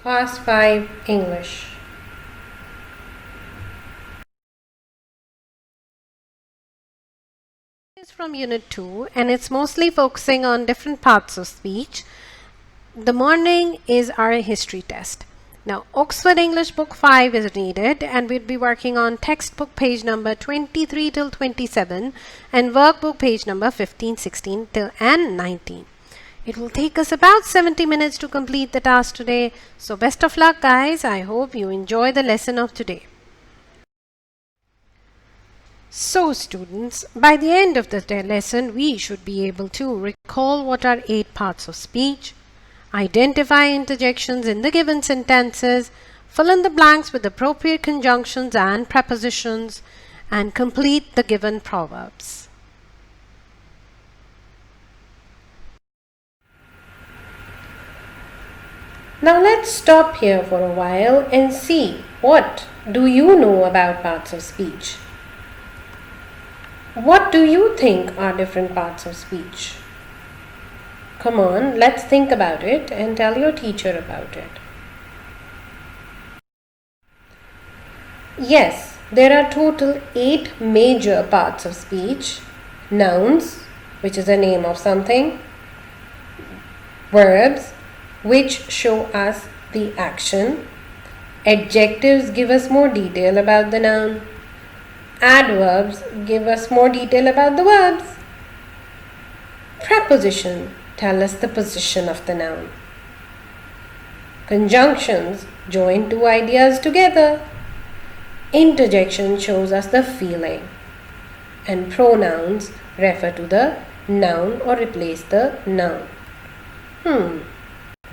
Class 5 English. It's from Unit 2 and it's mostly focusing on different parts of speech. The morning is our history test. Now, Oxford English Book 5 is needed and we'll be working on textbook page number 23 till 27 and workbook page number 15, 16 till and 19. It will take us about 70 minutes to complete the task today. So best of luck, guys. I hope you enjoy the lesson of today. So students, by the end of the lesson, we should be able to recall what are 8 parts of speech, identify interjections in the given sentences, fill in the blanks with appropriate conjunctions and prepositions, and complete the given proverbs. Now let's stop here for a while and see what do you know about parts of speech. What do you think are different parts of speech? Come on, let's think about it and tell your teacher about it. Yes, there are total 8 major parts of speech. Nouns, which is a name of something. Verbs, which show us the action. Adjectives give us more detail about the noun. Adverbs give us more detail about the verbs. Preposition tell us the position of the noun. Conjunctions join 2 ideas together. Interjection shows us the feeling. And pronouns refer to the noun or replace the noun.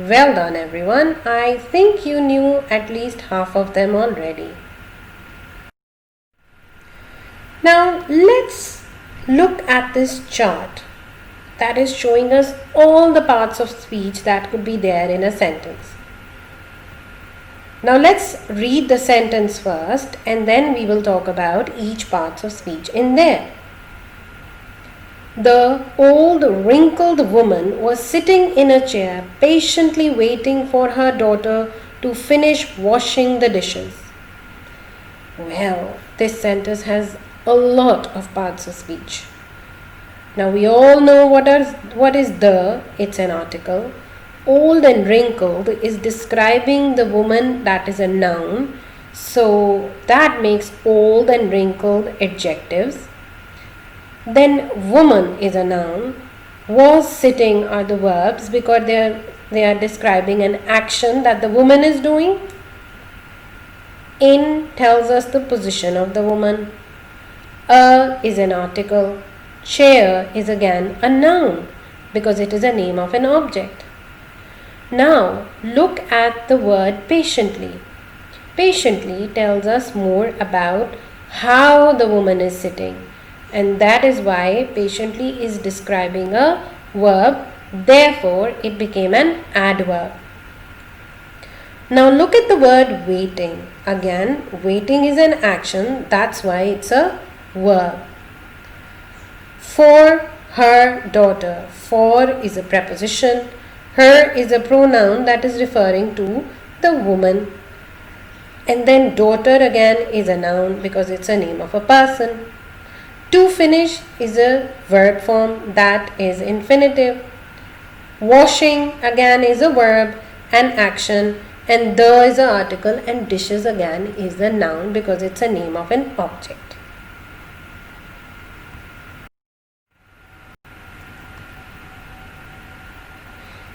Well done, everyone. I think you knew at least half of them already. Now let's look at this chart that is showing us all the parts of speech that could be there in a sentence. Now let's read the sentence first and then we will talk about each part of speech in there. The old wrinkled woman was sitting in a chair patiently waiting for her daughter to finish washing the dishes. Well, this sentence has a lot of parts of speech. Now we all know what is the, it's an article. Old and wrinkled is describing the woman, that is a noun. So that makes old and wrinkled adjectives. Then woman is a noun. Was sitting are the verbs because they are describing an action that the woman is doing. In tells us the position of the woman. A is an article. Chair is again a noun because it is a name of an object. Now look at the word patiently. Patiently tells us more about how the woman is sitting, and that is why patiently is describing a verb, therefore it became an adverb. Now look at the word waiting. Again, waiting is an action, that's why it's a verb. For her daughter. For is a preposition. Her is a pronoun that is referring to the woman. And then daughter again is a noun because it's a name of a person. To finish is a verb form that is infinitive. Washing again is a verb and action, and the is an article, and dishes again is the noun because it's a name of an object.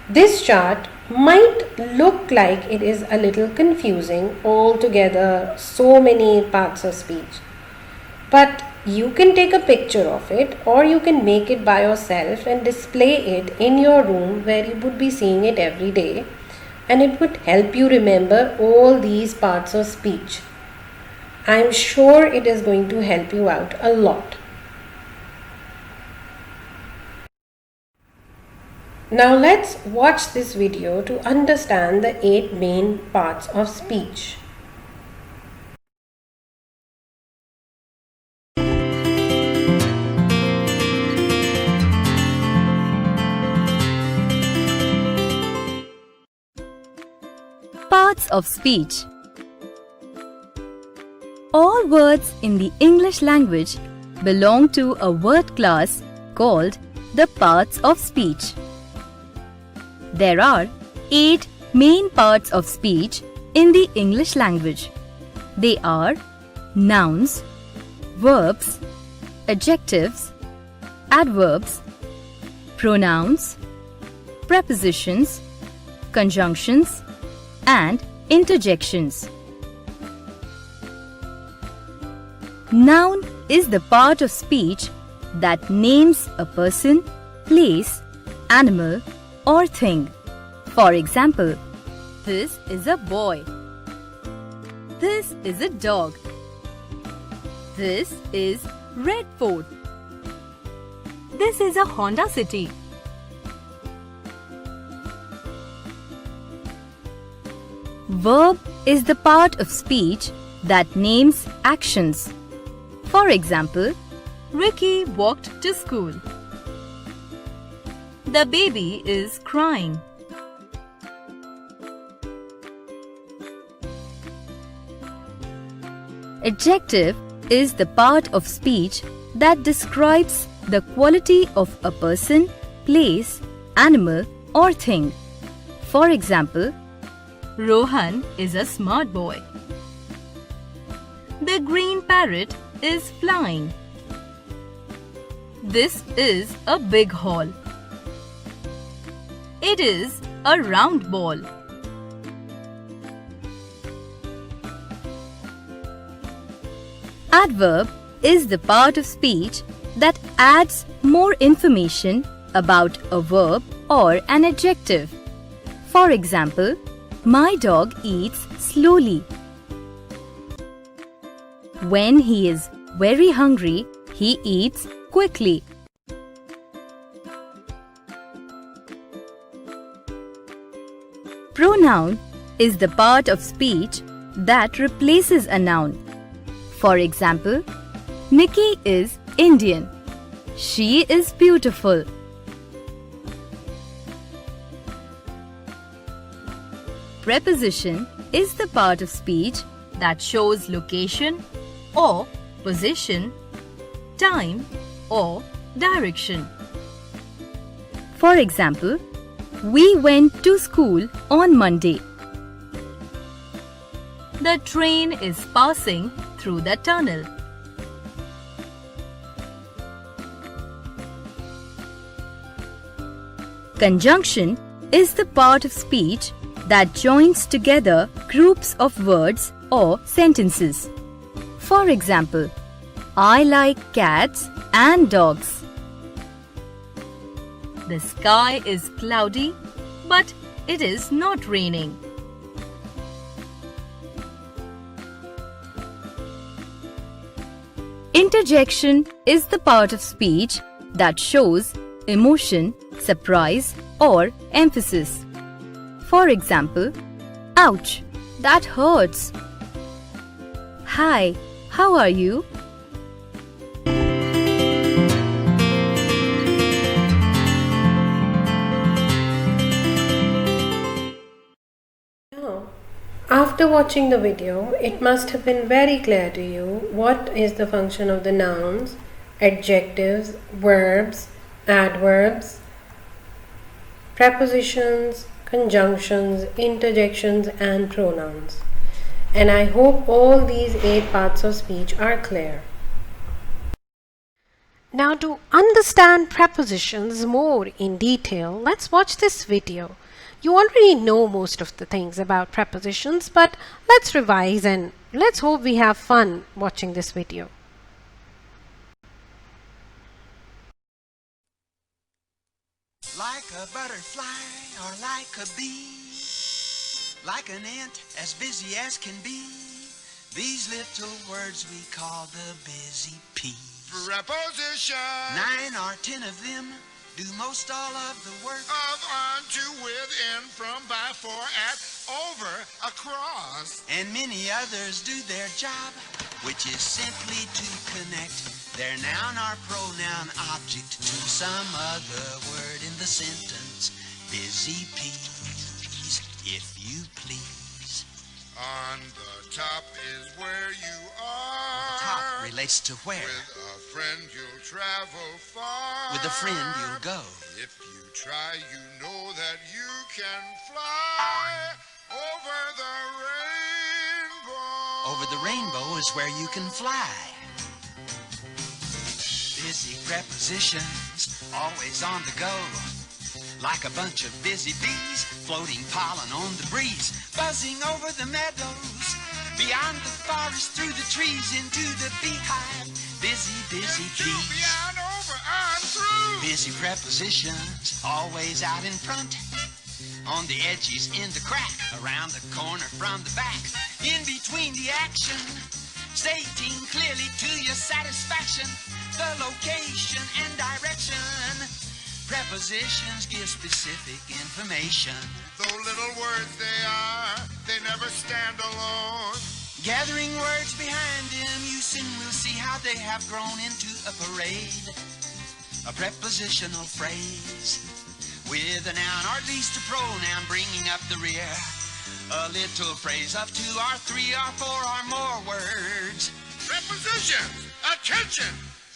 This chart might look like it is a little confusing altogether, so many parts of speech. But you can take a picture of it or you can make it by yourself and display it in your room where you would be seeing it every day, and it would help you remember all these parts of speech. I am sure it is going to help you out a lot. Now let's watch this video to understand the 8 main parts of speech. Parts of speech. All words in the English language belong to a word class called the parts of speech. There are 8 main parts of speech in the English language. They are nouns, verbs, adjectives, adverbs, pronouns, prepositions, conjunctions, and interjections. Noun is the part of speech that names a person, place, animal, or thing. For example, this is a boy. This is a dog. This is Red Fort. This is a Honda City. Verb is the part of speech that names actions. For example, Ricky walked to school. The baby is crying. Adjective is the part of speech that describes the quality of a person, place, animal, or thing. For example, Rohan is a smart boy. The green parrot is flying. This is a big hall. It is a round ball. Adverb is the part of speech that adds more information about a verb or an adjective. For example, my dog eats slowly. When he is very hungry, he eats quickly. Pronoun is the part of speech that replaces a noun. For example, Nikki is Indian. She is beautiful. Preposition is the part of speech that shows location or position, time or direction. For example, we went to school on Monday. The train is passing through the tunnel. Conjunction is the part of speech that joins together groups of words or sentences. For example, I like cats and dogs. The sky is cloudy, but it is not raining. Interjection is the part of speech that shows emotion, surprise, or emphasis. For example, ouch, that hurts. Hi, how are you? After watching the video, it must have been very clear to you what is the function of the nouns, adjectives, verbs, adverbs, prepositions, conjunctions, interjections, and pronouns. And I hope all these 8 parts of speech are clear. Now, to understand prepositions more in detail, let's watch this video. You already know most of the things about prepositions, but let's revise and let's hope we have fun watching this video. Like a butterfly or like a bee, like an ant as busy as can be, these little words we call the busy peas. Preposition 9 or 10 of them do most all of the work of, on, to, with, in, from, by, for, at, over, across. and many others do their job, which is simply to connect their noun or pronoun object to some other word in the sentence. Busy peas, if you please. On the top is where you Top are. relates to where. With a friend you'll travel far. With a friend you'll go. If you try, you know that you can fly over the rainbow. Over the rainbow is where you can fly. Busy prepositions, always on the go. Like a bunch of busy bees, floating pollen on the breeze, buzzing over the meadows, beyond the forest, through the trees, into the beehive. Busy, busy bees. Beyond, over, and through. Busy prepositions, always out in front. On the edges, in the crack, around the corner, from the back, in between the action, stating clearly to your satisfaction the location and direction. Prepositions give specific information. Though little words they are, they never stand alone. Gathering words behind them, you soon will see how they have grown into a parade. A prepositional phrase with a noun or at least a pronoun bringing up the rear. A little phrase of 2 or 3 or 4 or more words. Prepositions, attention,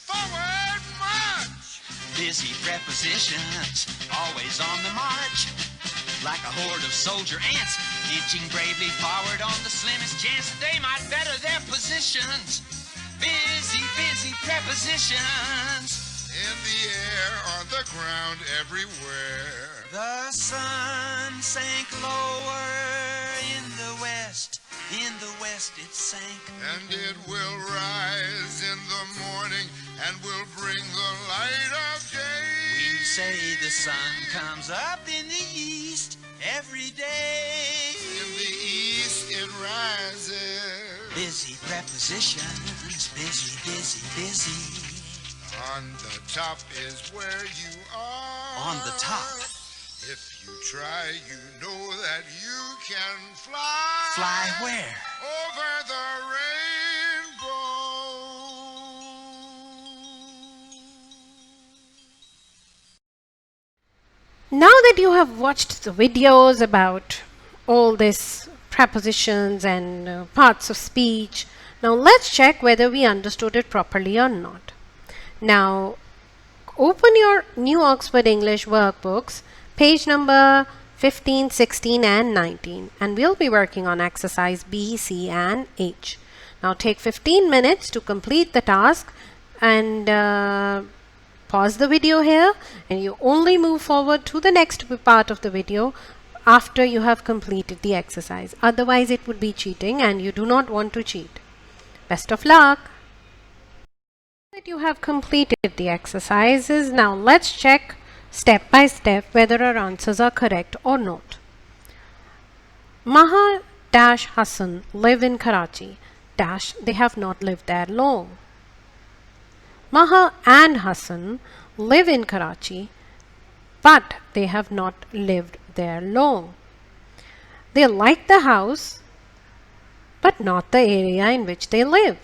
forward march. Busy prepositions, always on the march. Like a horde of soldier ants, inching bravely forward on the slimmest chance that they might better their positions. Busy, busy prepositions. In the air, on the ground, everywhere. The sun sank lower in the west. In the west it sank. And it will rise in the morning and will bring the light of day. We say the sun comes up in the east every day. In the east it rises. Busy prepositions, busy, busy, busy. On the top is where you are. On the top. If you try, you know that you can fly. Fly where? Over the rainbow. Now that you have watched the videos about all these prepositions and parts of speech, now let's check whether we understood it properly or not. Now, open your New Oxford English workbooks, page number 15, 16 and 19, and we'll be working on exercise B, C and H. Now take 15 minutes to complete the task and pause the video here, and you only move forward to the next part of the video after you have completed the exercise. Otherwise it would be cheating and you do not want to cheat. Best of luck! That you have completed the exercises, now let's check step by step whether our answers are correct or not. Maha Hassan live in Karachi they have not lived there long. Maha and Hassan live in Karachi but they have not lived there long. They like the house but not the area in which they live.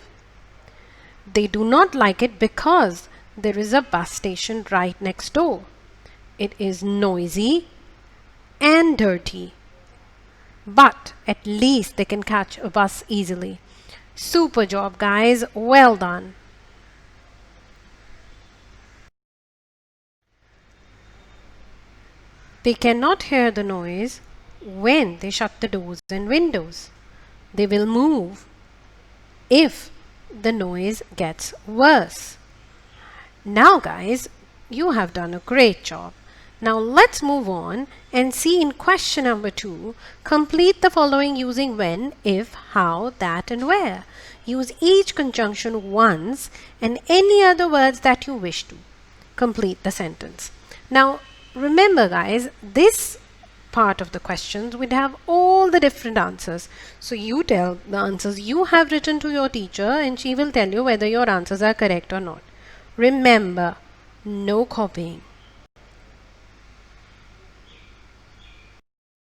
They do not like it because there is a bus station right next door. It is noisy and dirty, but at least they can catch a bus easily. Super job, guys. Well done. They cannot hear the noise when they shut the doors and windows. They will move if the noise gets worse. Now guys, you have done a great job. Now let's move on and see in question number 2, complete the following using when, if, how, that and where. Use each conjunction once and any other words that you wish to. Complete the sentence. Now remember guys, this part of the questions would have all the different answers. So you tell the answers you have written to your teacher and she will tell you whether your answers are correct or not. Remember, no copying.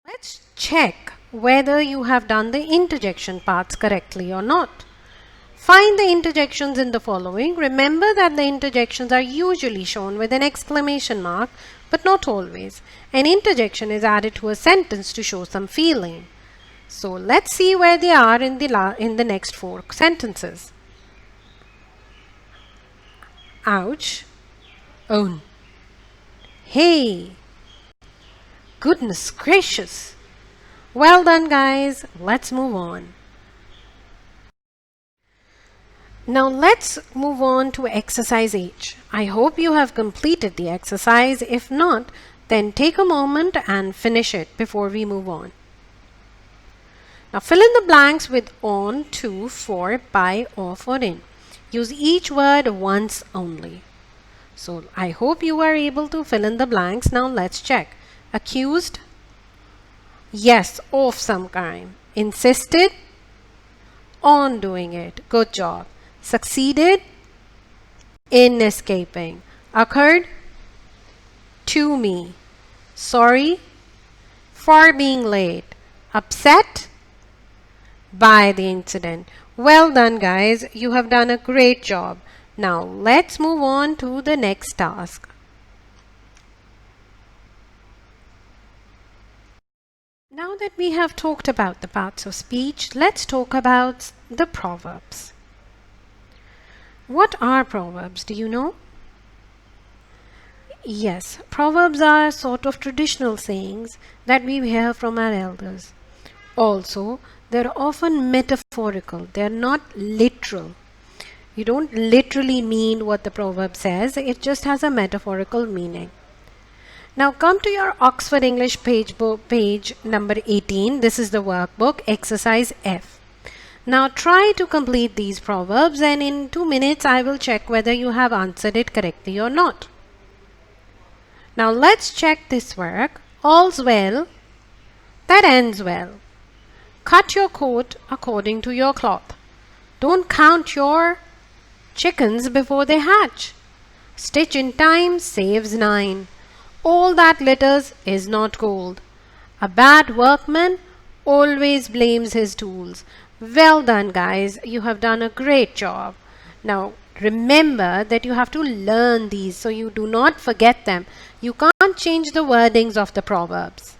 Let's check whether you have done the interjection parts correctly or not. Find the interjections in the following. Remember that the interjections are usually shown with an exclamation mark, but not always. An interjection is added to a sentence to show some feeling. So let's see where they are in the next 4 sentences. Ouch. Own. Hey. Goodness gracious. Well done, guys. Let's move on. Now let's move on to exercise H. I hope you have completed the exercise. If not, then take a moment and finish it before we move on. Now fill in the blanks with on, to, for, by, of or in. Use each word once only. So I hope you are able to fill in the blanks. Now let's check. Accused? Yes, of some kind. Insisted? On doing it. Good job. Succeeded? In escaping. Occurred? To me. Sorry? For being late. Upset? By the incident. Well done, guys. You have done a great job. Now let's move on to the next task. Now that we have talked about the parts of speech, let's talk about the proverbs. What are proverbs? Do you know? Yes, proverbs are sort of traditional sayings that we hear from our elders. Also, they're often metaphorical. They're not literal. You don't literally mean what the proverb says. It just has a metaphorical meaning. Now come to your Oxford English page number 18. This is the workbook, exercise F. Now try to complete these proverbs, and in 2 minutes I will check whether you have answered it correctly or not. Now let's check this work. All's well that ends well. Cut your coat according to your cloth. Don't count your chickens before they hatch. Stitch in time saves 9. All that glitters is not gold. A bad workman always blames his tools. Well done, guys. You have done a great job. Now remember that you have to learn these so you do not forget them. You can't change the wordings of the proverbs.